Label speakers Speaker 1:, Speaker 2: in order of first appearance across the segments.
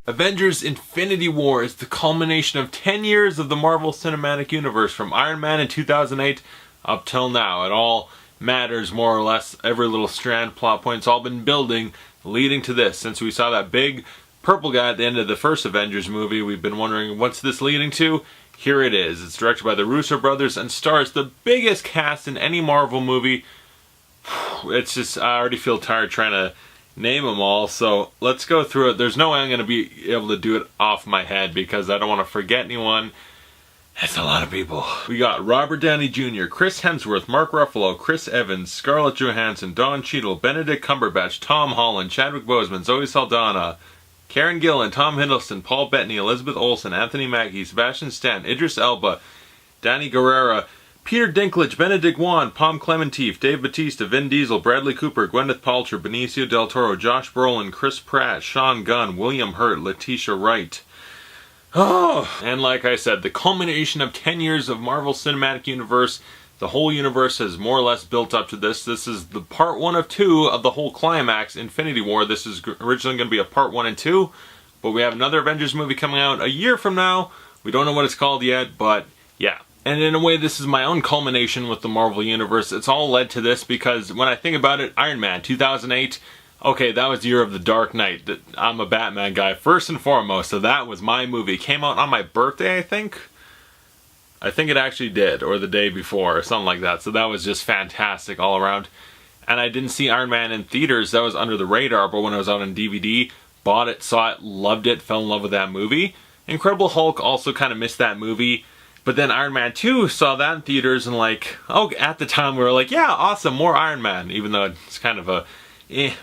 Speaker 1: Avengers Infinity War is the culmination of 10 years of the Marvel Cinematic Universe, from Iron Man in 2008 up till now. It all matters, more or less. Every little strand, plot point's all been building, leading to this. Since we saw that big purple guy at the end of the first Avengers movie, we've been wondering, what's this leading to? Here it is. It's directed by the Russo brothers and stars the biggest cast in any Marvel movie. It's just, I already feel tired trying to name them all, so let's go through it. There's no way I'm going to be able to do it off my head because I don't want to forget anyone. That's a lot of people. We got Robert Downey Jr., Chris Hemsworth, Mark Ruffalo, Chris Evans, Scarlett Johansson, Cheadle, Benedict Cumberbatch, Tom Holland, Chadwick Boseman, Zoe Saldana, Karen Gillan, Tom Hiddleston, Paul Bettany, Elizabeth Olson, Anthony Mackie, Sebastian Stan, Idris Elba, Danny Guerrera, Peter Dinklage, Benedict Wong, Klementieff, Dave Bautista, Vin Diesel, Bradley Cooper, Gwyneth Paltrow, Benicio del Toro, Josh Brolin, Chris Pratt, Sean Gunn, William Hurt, Letitia Wright. Oh, and like I said, the culmination of 10 years of Marvel Cinematic Universe. The whole universe has more or less built up to this. This is the part 1 of 2 of the whole climax, Infinity War. This is originally going to be a part 1 and 2, but we have another Avengers movie coming out a year from now. We don't know what it's called yet, but yeah. And in a way, this is my own culmination with the Marvel Universe. It's all led to this because when I think about it, Iron Man 2008, okay, that was the year of the Dark Knight. I'm a Batman guy first and foremost, so that was my movie. It came out on my birthday, I think. I think it actually did, or the day before, or something like that. So that was just fantastic all around. And I didn't see Iron Man in theaters. That was under the radar, but when I was out on DVD, bought it, saw it, loved it, fell in love with that movie. Incredible Hulk, also kind of missed that movie. But then Iron Man 2, saw that in theaters, and at the time we were like, yeah, awesome, more Iron Man, even though it's kind of a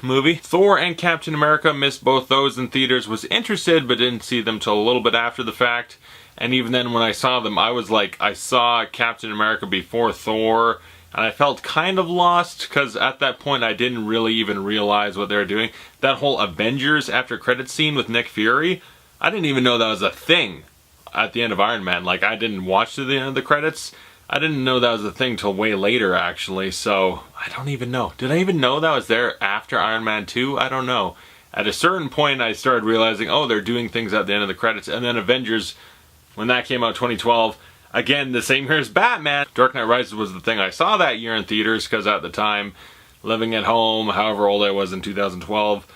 Speaker 1: movie. Thor and Captain America, missed both those in theaters, was interested, but didn't see them till a little bit after the fact. And even then when I saw them, I was like, I saw Captain America before Thor, and I felt kind of lost, because at that point I didn't really even realize what they were doing. That whole Avengers after credits scene with Nick Fury, I didn't even know that was a thing. At the end of Iron Man, I didn't watch to the end of the credits. I didn't know that was a thing till way later, actually, so I don't even know. Did I even know that was there after Iron Man 2? I don't know. At a certain point, I started realizing, oh, they're doing things at the end of the credits, and then Avengers, when that came out 2012, again, the same year as Batman. Dark Knight Rises was the thing I saw that year in theaters, because at the time, living at home, however old I was in 2012,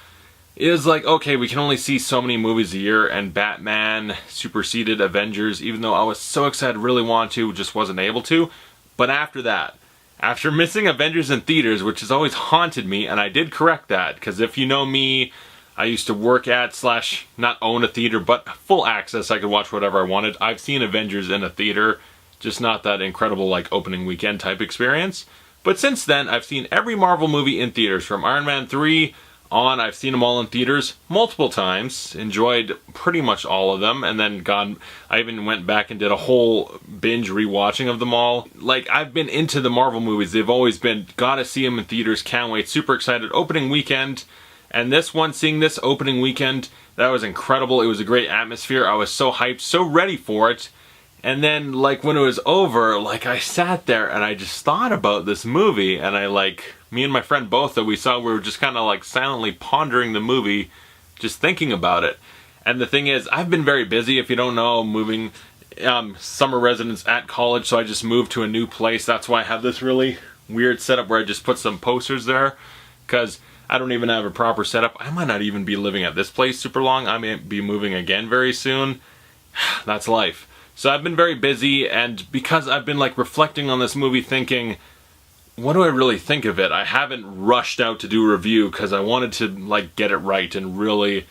Speaker 1: it was like, okay, we can only see so many movies a year, and Batman superseded Avengers, even though I was so excited, really wanted to, just wasn't able to. But after that, after missing Avengers in theaters, which has always haunted me, and I did correct that, because if you know me, I used to work at / not own a theater, but full access, I could watch whatever I wanted. I've seen Avengers in a theater, just not that incredible opening weekend type experience. But since then, I've seen every Marvel movie in theaters, from Iron Man 3 on. I've seen them all in theaters multiple times, enjoyed pretty much all of them, and then I even went back and did a whole binge rewatching of them all. I've been into the Marvel movies. They've always been, gotta see them in theaters, can't wait, super excited. Opening weekend, and this one, seeing this opening weekend, that was incredible. It was a great atmosphere. I was so hyped, so ready for it. And then, when it was over, I sat there and I just thought about this movie, and me and my friend both that we saw, we were just kind of silently pondering the movie, just thinking about it. And the thing is, I've been very busy, if you don't know, moving summer residence at college, so I just moved to a new place. That's why I have this really weird setup where I just put some posters there, because I don't even have a proper setup. I might not even be living at this place super long. I may be moving again very soon. That's life. So I've been very busy, and because I've been reflecting on this movie, thinking, what do I really think of it? I haven't rushed out to do a review because I wanted to get it right and really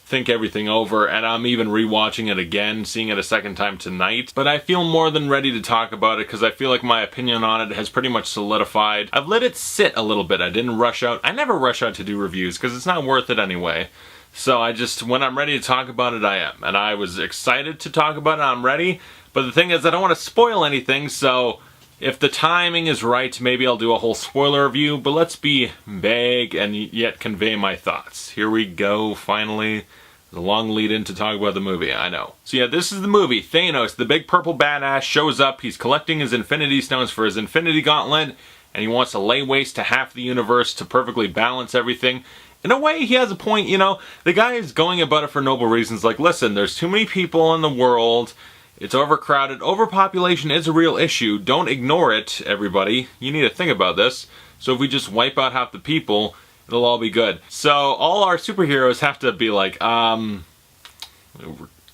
Speaker 1: think everything over, and I'm even rewatching it again, seeing it a second time tonight. But I feel more than ready to talk about it because I feel like my opinion on it has pretty much solidified. I've let it sit a little bit. I didn't rush out. I never rush out to do reviews because it's not worth it anyway. So when I'm ready to talk about it, I am. And I was excited to talk about it, I'm ready. But the thing is, I don't want to spoil anything, so if the timing is right, maybe I'll do a whole spoiler review, but let's be vague and yet convey my thoughts. Here we go, finally. The long lead in to talk about the movie, I know. So yeah, this is the movie. Thanos, the big purple badass, shows up. He's collecting his Infinity Stones for his Infinity Gauntlet, and he wants to lay waste to half the universe to perfectly balance everything. in a way, he has a point, you know. The guy is going about it for noble reasons. Like, listen, there's too many people in the world. It's overcrowded. Overpopulation is a real issue. Don't ignore it, everybody. You need to think about this. So if we just wipe out half the people, it'll all be good. So all our superheroes have to be like, we're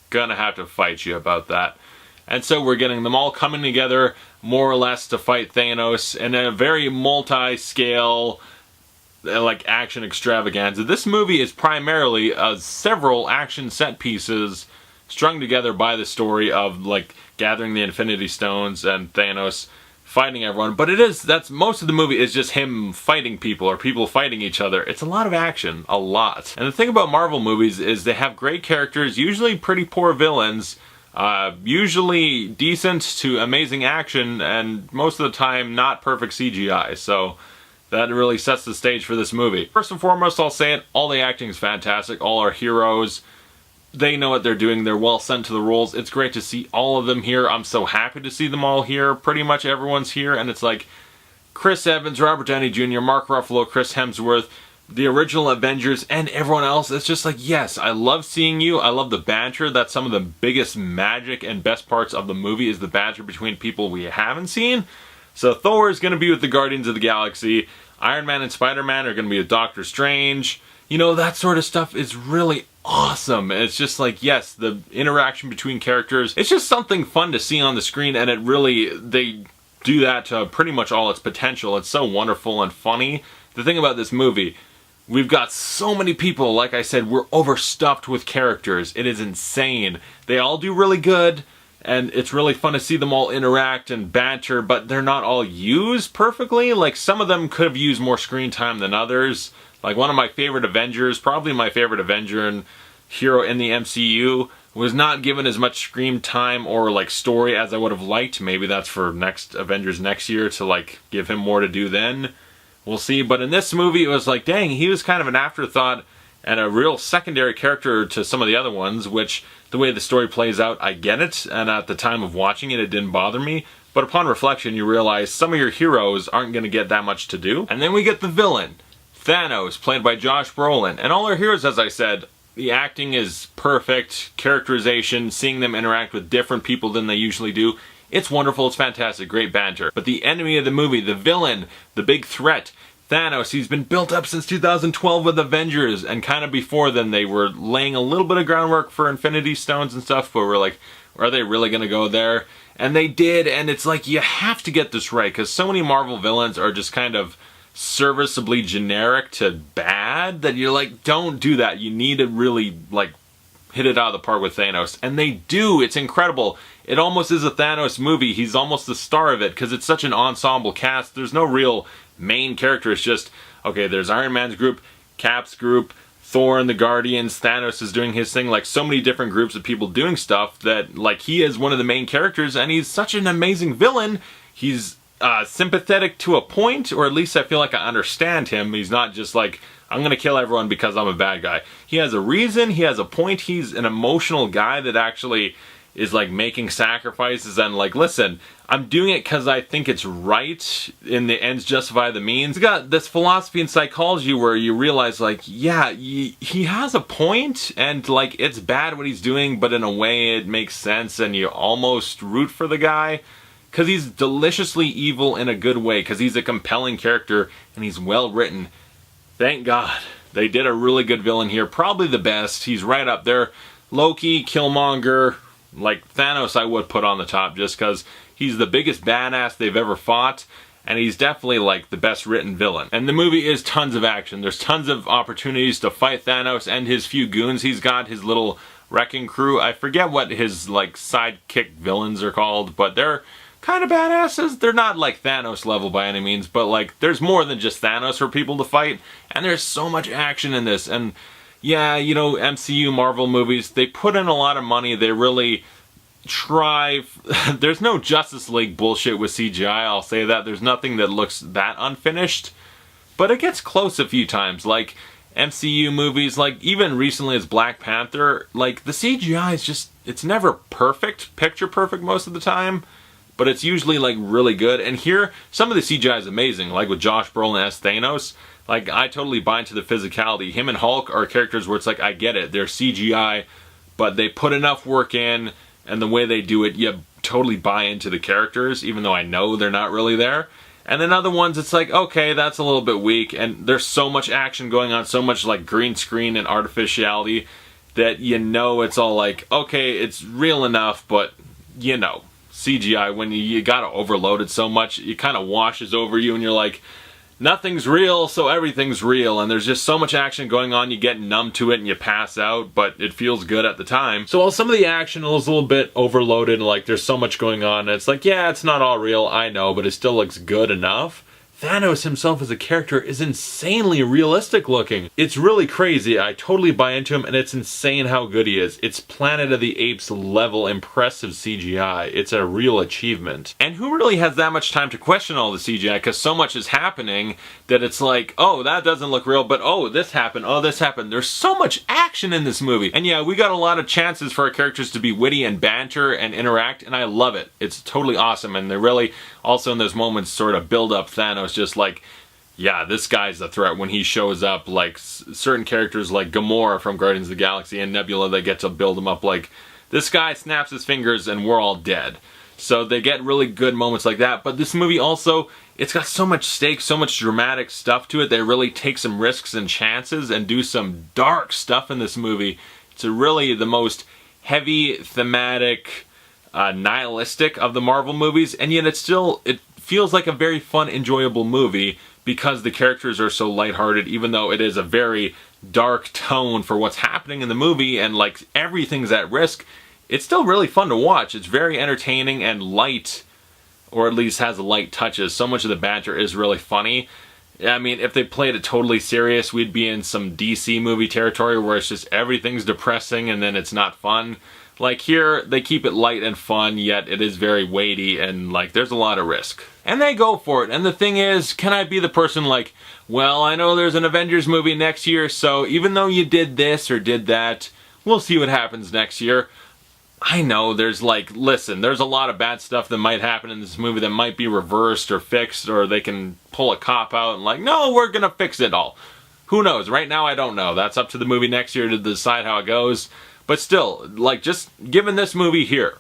Speaker 1: gonna have to fight you about that. And so we're getting them all coming together, more or less, to fight Thanos in a very multi-scale, like, action extravaganza. This movie is primarily several action set pieces strung together by the story of, like, gathering the Infinity Stones and Thanos fighting everyone. But that's most of the movie is just him fighting people, or people fighting each other. It's a lot of action, a lot. And the thing about Marvel movies is they have great characters, usually pretty poor villains, usually decent to amazing action, and most of the time not perfect CGI. So that really sets the stage for this movie. First and foremost, I'll say it, all the acting is fantastic. All our heroes, they know what they're doing. They're well sent to the roles. It's great to see all of them here. I'm so happy to see them all here. Pretty much everyone's here, and it's like Chris Evans, Robert Downey Jr., Mark Ruffalo, Chris Hemsworth, the original Avengers, and everyone else. It's just like, yes, I love seeing you. I love the banter. That's some of the biggest magic and best parts of the movie, is the banter between people we haven't seen. So Thor is going to be with the Guardians of the Galaxy. Iron Man and Spider-Man are going to be with Doctor Strange. You know, that sort of stuff is really awesome. It's just like, yes, the interaction between characters, it's just something fun to see on the screen, and they do that to pretty much all its potential. It's so wonderful and funny. The thing about this movie, we've got so many people. Like I said, we're overstuffed with characters. It is insane. They all do really good, and it's really fun to see them all interact and banter, but they're not all used perfectly. Like, some of them could have used more screen time than others. Like, one of my favorite Avengers, probably my favorite Avenger and hero in the MCU, was not given as much screen time or, like, story as I would have liked. Maybe that's for next Avengers next year, to, like, give him more to do then. We'll see. But in this movie, it was like, dang, he was kind of an afterthought and a real secondary character to some of the other ones, which, the way the story plays out, I get it. And at the time of watching it, it didn't bother me. But upon reflection, you realize some of your heroes aren't going to get that much to do. And then we get the villain, Thanos, played by Josh Brolin. And all our heroes, as I said, the acting is perfect, characterization, seeing them interact with different people than they usually do. It's wonderful, it's fantastic, great banter. But the enemy of the movie, the villain, the big threat, Thanos, he's been built up since 2012 with Avengers, and kind of before then they were laying a little bit of groundwork for Infinity Stones and stuff, but we're like, are they really going to go there? And they did, and it's like, you have to get this right, because so many Marvel villains are just kind of serviceably generic to bad, that you're like, don't do that. You need to really, like, hit it out of the park with Thanos. And they do. It's incredible. It almost is a Thanos movie. He's almost the star of it, because it's such an ensemble cast. There's no real main character. It's just, okay, there's Iron Man's group, Cap's group, Thor and the Guardians, Thanos is doing his thing. Like, so many different groups of people doing stuff that, like, he is one of the main characters, and he's such an amazing villain. He's sympathetic to a point, or at least I feel like I understand him. He's not just like, I'm gonna kill everyone because I'm a bad guy. He has a reason, he has a point, he's an emotional guy that actually is like making sacrifices and like, listen, I'm doing it because I think it's right, in the ends justify the means. He's got this philosophy in psychology where you realize, like, yeah, he has a point, and like, it's bad what he's doing, but in a way it makes sense, and you almost root for the guy. Because he's deliciously evil in a good way, because he's a compelling character, and he's well written. Thank God. They did a really good villain here. Probably the best. He's right up there. Loki, Killmonger, like Thanos I would put on the top, just because he's the biggest badass they've ever fought, and he's definitely like the best written villain. And the movie is tons of action. There's tons of opportunities to fight Thanos and his few goons he's got, his little wrecking crew. I forget what his like sidekick villains are called, but they're kind of badasses. They're not like Thanos level by any means, but like, there's more than just Thanos for people to fight, and there's so much action in this. And yeah, you know, MCU Marvel movies, they put in a lot of money. They really try. There's no Justice League bullshit with CGI, I'll say that. There's nothing that looks that unfinished, but it gets close a few times. Like MCU movies, like even recently as Black Panther, like the CGI is just, it's never perfect, picture perfect most of the time, but it's usually like really good. And here, some of the CGI is amazing, like with Josh Brolin as Thanos. Like, I totally buy into the physicality. Him and Hulk are characters where it's like, I get it, they're CGI, but they put enough work in, and the way they do it, you totally buy into the characters, even though I know they're not really there. And then other ones, it's like, okay, that's a little bit weak, and there's so much action going on, so much like green screen and artificiality, that you know it's all like, okay, it's real enough, but you know, CGI, when you gotta overload it so much, it kind of washes over you, and you're like, nothing's real, so everything's real, and there's just so much action going on, you get numb to it and you pass out, but it feels good at the time. So while some of the action is a little bit overloaded, like there's so much going on, and it's like, yeah, it's not all real, I know, but it still looks good enough. Thanos himself as a character is insanely realistic looking. It's really crazy. I totally buy into him, and it's insane how good he is. It's Planet of the Apes level impressive CGI. It's a real achievement. And who really has that much time to question all the CGI, because so much is happening that it's like, oh, that doesn't look real, but oh, this happened, oh, this happened. There's so much action in this movie. And yeah, we got a lot of chances for our characters to be witty and banter and interact, and I love it. It's totally awesome, and they're really also in those moments sort of build up Thanos, just like, yeah, this guy's a threat when he shows up. Like certain characters like Gamora from Guardians of the Galaxy and Nebula, they get to build him up like, this guy snaps his fingers and we're all dead. So they get really good moments like that. But this movie also, it's got so much stakes, so much dramatic stuff to it. They really take some risks and chances and do some dark stuff in this movie. It's really the most heavy, thematic, nihilistic of the Marvel movies, and yet it feels like a very fun, enjoyable movie because the characters are so lighthearted, even though it is a very dark tone for what's happening in the movie and like everything's at risk. It's still really fun to watch. It's very entertaining and light, or at least has light touches. So much of the banter is really funny. I mean, if they played it totally serious, we'd be in some DC movie territory where it's just everything's depressing and then it's not fun. Like here, they keep it light and fun, yet it is very weighty and like there's a lot of risk. And they go for it. And the thing is, can I be the person like, well, I know there's an Avengers movie next year, so even though you did this or did that, we'll see what happens next year. I know there's like, listen, there's a lot of bad stuff that might happen in this movie that might be reversed or fixed, or they can pull a cop out and like, no, we're gonna fix it all. Who knows? Right now, I don't know. That's up to the movie next year to decide how it goes. But still, like, just given this movie here,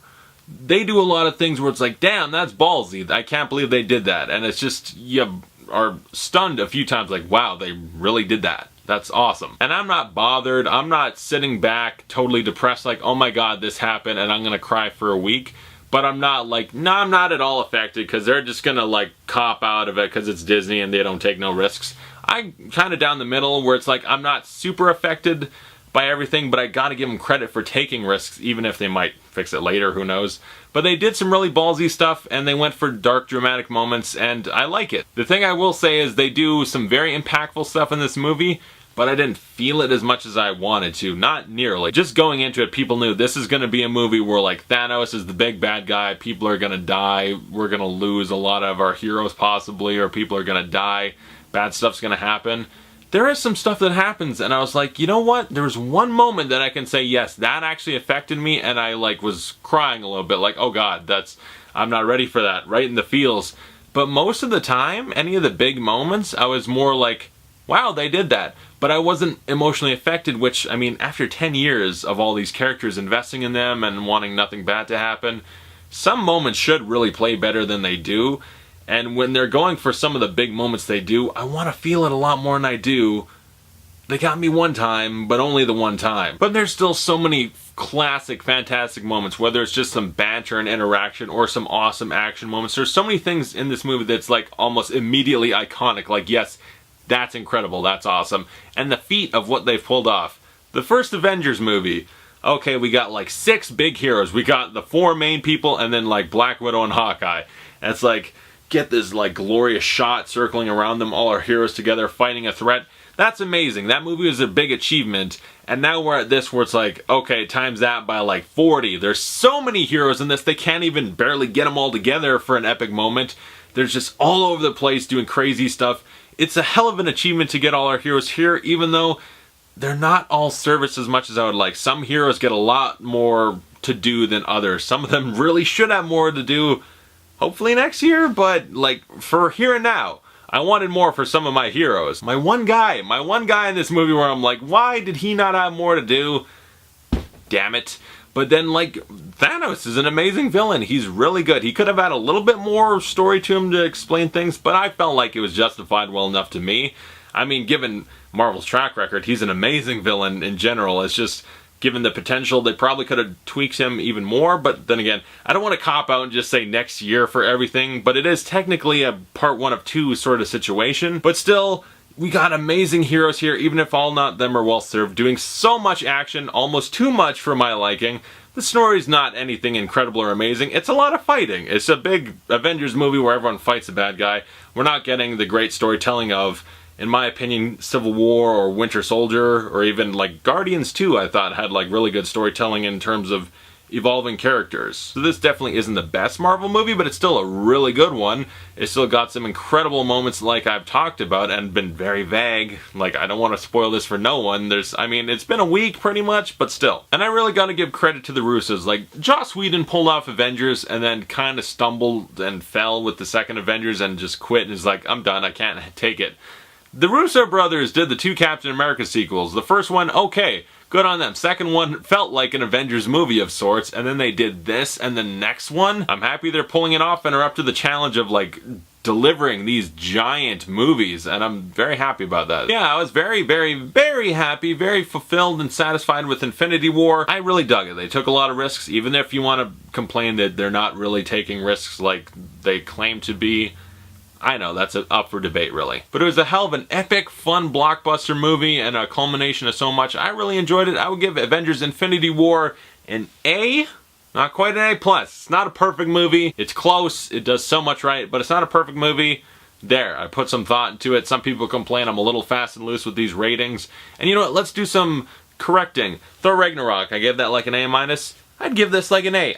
Speaker 1: they do a lot of things where it's like, damn, that's ballsy. I can't believe they did that. And it's just, you are stunned a few times, like, wow, they really did that. That's awesome. And I'm not bothered. I'm not sitting back totally depressed like, oh my god, this happened and I'm gonna cry for a week. But I'm not like, no, I'm not at all affected because they're just gonna like cop out of it because it's Disney and they don't take no risks. I'm kind of down the middle where it's like, I'm not super affected by everything, but I gotta give them credit for taking risks, even if they might fix it later, who knows. But they did some really ballsy stuff, and they went for dark, dramatic moments, and I like it. The thing I will say is they do some very impactful stuff in this movie, but I didn't feel it as much as I wanted to. Not nearly. Just going into it, people knew this is gonna be a movie where like Thanos is the big bad guy, people are gonna die, we're gonna lose a lot of our heroes possibly, or people are gonna die, bad stuff's gonna happen. There is some stuff that happens, and I was like, you know what? There was one moment that I can say, yes, that actually affected me, and I like was crying a little bit, like, oh god, I'm not ready for that, right in the feels. But most of the time, any of the big moments, I was more like, wow, they did that. But I wasn't emotionally affected, which, I mean, after 10 years of all these characters investing in them and wanting nothing bad to happen, some moments should really play better than they do. And when they're going for some of the big moments they do, I want to feel it a lot more than I do. They got me one time, but only the one time. But there's still so many classic, fantastic moments, whether it's just some banter and interaction or some awesome action moments. There's so many things in this movie that's like almost immediately iconic. Like, yes, that's incredible, that's awesome. And the feat of what they've pulled off. The first Avengers movie, okay, we got like 6 big heroes. We got the 4 main people and then like Black Widow and Hawkeye. And it's like, get this like glorious shot circling around them, all our heroes together fighting a threat. That's amazing. That movie was a big achievement. And now we're at this where it's like, okay, times that by like 40. There's so many heroes in this, they can't even barely get them all together for an epic moment. They're just all over the place doing crazy stuff. It's a hell of an achievement to get all our heroes here, even though they're not all service as much as I would like. Some heroes get a lot more to do than others. Some of them really should have more to do. hopefully next year, but like for here and now, I wanted more for some of my heroes. My one guy in this movie where I'm like, why did he not have more to do? Damn it. But then, like, Thanos is an amazing villain. He's really good. He could have had a little bit more story to him to explain things, but I felt like it was justified well enough to me. I mean, given Marvel's track record, he's an amazing villain in general. It's just, given the potential, they probably could have tweaked him even more. But then again, I don't want to cop out and just say next year for everything, but it is technically a part 1 of 2 sort of situation. But still, we got amazing heroes here, even if all not them are well served, doing so much action, almost too much for my liking. The story's not anything incredible or amazing. It's a lot of fighting. It's a big Avengers movie where everyone fights a bad guy. We're not getting the great storytelling of, in my opinion, Civil War or Winter Soldier, or even like Guardians 2, I thought had like really good storytelling in terms of evolving characters. So this definitely isn't the best Marvel movie, but it's still a really good one. It's still got some incredible moments like I've talked about and been very vague. Like, I don't want to spoil this for no one. I mean, it's been a week pretty much, but still. And I really gotta give credit to the Russos. Like, Joss Whedon pulled off Avengers and then kind of stumbled and fell with the second Avengers and just quit and is like, I'm done, I can't take it. The Russo brothers did the 2 Captain America sequels. The first one, okay, good on them. Second one felt like an Avengers movie of sorts, and then they did this, and the next one, I'm happy they're pulling it off and are up to the challenge of, like, delivering these giant movies, and I'm very happy about that. Yeah, I was very, very, very happy, very fulfilled and satisfied with Infinity War. I really dug it. They took a lot of risks, even if you want to complain that they're not really taking risks like they claim to be. I know, that's up for debate, really. But it was a hell of an epic, fun, blockbuster movie and a culmination of so much. I really enjoyed it. I would give Avengers Infinity War an A. Not quite an A+. It's not a perfect movie. It's close. It does so much right, but it's not a perfect movie. There, I put some thought into it. Some people complain I'm a little fast and loose with these ratings. And you know what? Let's do some correcting. Thor Ragnarok, I gave that like an A-. I'd give this like an A.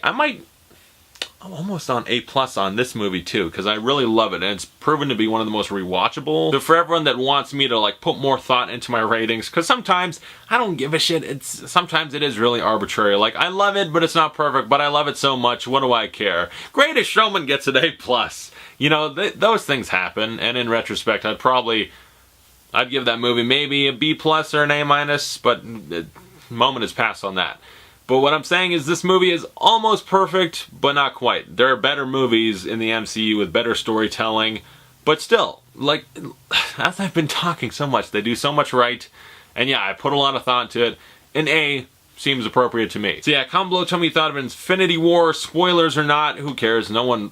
Speaker 1: I'm almost on A+ on this movie too, because I really love it, and it's proven to be one of the most rewatchable. So for everyone that wants me to like put more thought into my ratings, because sometimes I don't give a shit, sometimes it is really arbitrary. Like, I love it, but it's not perfect, but I love it so much, what do I care? Greatest Showman gets an A+. You know, those things happen, and in retrospect, I'd give that movie maybe a B+ or an A-, but the moment has passed on that. But what I'm saying is this movie is almost perfect, but not quite. There are better movies in the MCU with better storytelling, but still, like, as I've been talking so much, they do so much right, and yeah, I put a lot of thought into it. An A seems appropriate to me. So yeah, comment below, tell me you thought of Infinity War, spoilers or not, who cares? No one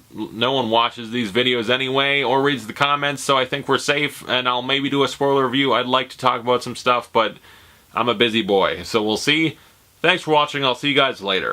Speaker 1: watches these videos anyway, or reads the comments, so I think we're safe, and I'll maybe do a spoiler review. I'd like to talk about some stuff, but I'm a busy boy, so we'll see. Thanks for watching. I'll see you guys later.